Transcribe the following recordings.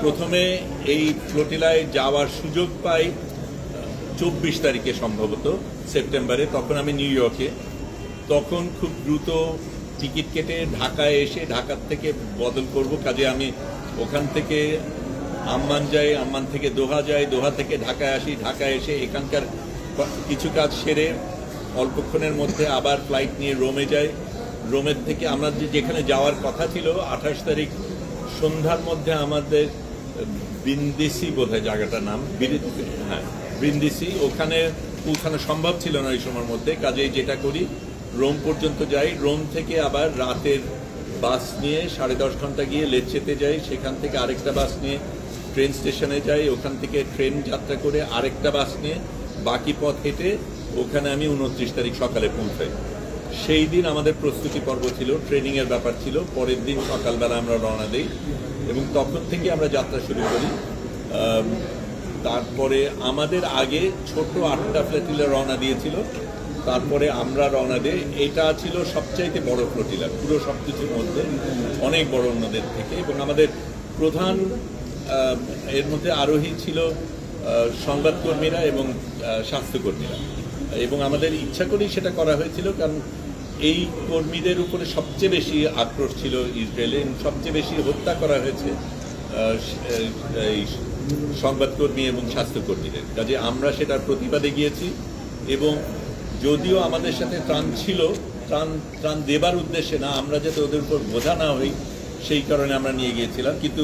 প্রথমে এই ফ্লোটিলায় যাওয়ার সুযোগ পাই 24 তারিখে সম্ভবত সেপ্টেম্বরে। তখন আমি নিউ ইয়র্কে, তখন খুব দ্রুত টিকিট কেটে ঢাকায় এসে ঢাকার থেকে বদল করব, কাজে আমি ওখান থেকে আম্মান যাই, আম্মান থেকে দোহা যাই, দোহা থেকে ঢাকায় আসি, ঢাকায় এসে এখানকার কিছু কাজ সেরে অল্পক্ষণের মধ্যে আবার ফ্লাইট নিয়ে রোমে যাই। রোমের থেকে আমরা যেখানে যাওয়ার কথা ছিল 28 তারিখ সন্ধ্যার মধ্যে আমাদের ব্রিন্দিসি বোধহয় জায়গাটার নাম, হ্যাঁ ব্রিন্দিসি, ওখানে পৌঁছানো সম্ভব ছিল না এই সময়ের মধ্যে। কাজেই যেটা করি রোম পর্যন্ত যাই, রোম থেকে আবার রাতের বাস নিয়ে 10.5 ঘন্টা গিয়ে লেচ্ছেতে যাই, সেখান থেকে আরেকটা বাস নিয়ে ট্রেন স্টেশনে যাই, ওখান থেকে ট্রেন যাত্রা করে আরেকটা বাস নিয়ে বাকি পথ হেঁটে ওখানে আমি 29 তারিখ সকালে পৌঁছাই। সেই দিন আমাদের প্রস্তুতি পর্ব ছিল, ট্রেনিংয়ের ব্যাপার ছিল। পরের দিন সকালবেলা আমরা রওনা দিই এবং তখন থেকে আমরা যাত্রা শুরু করি। তারপরে আমাদের আগে ছোট 8টা ফ্লোটিলা রওনা দিয়েছিল, তারপরে আমরা রওনা দিই। এটা ছিল সবচাইতে বড় ফ্লোটিলা পুরো সব কিছুর মধ্যে, অনেক বড় অন্যদের থেকে। এবং আমাদের প্রধান এর মধ্যে আরোহী ছিল সংবাদকর্মীরা এবং স্বাস্থ্যকর্মীরা। এবং আমাদের ইচ্ছা করেই সেটা করা হয়েছিল, কারণ এই কর্মীদের উপরে সবচেয়ে বেশি আক্রোশ ছিল ইসরায়েলে, সবচেয়ে বেশি হত্যা করা হয়েছে এই সংবাদকর্মী এবং স্বাস্থ্যকর্মীদের। কাজে আমরা সেটার প্রতিবাদে গিয়েছি এবং যদিও আমাদের সাথে ত্রাণ ছিল, ত্রাণ দেবার উদ্দেশ্যে না, আমরা যাতে ওদের উপর বোঝা না হই সেই কারণে আমরা নিয়ে গিয়েছিলাম। কিন্তু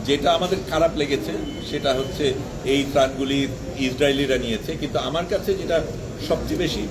যেটা আমাদের খারাপ লেগেছে সেটা হচ্ছে এই ত্রাণগুলি ইসরায়েলিরা নিয়েছে, কিন্তু আমার কাছে যেটা সবচেয়ে বেশি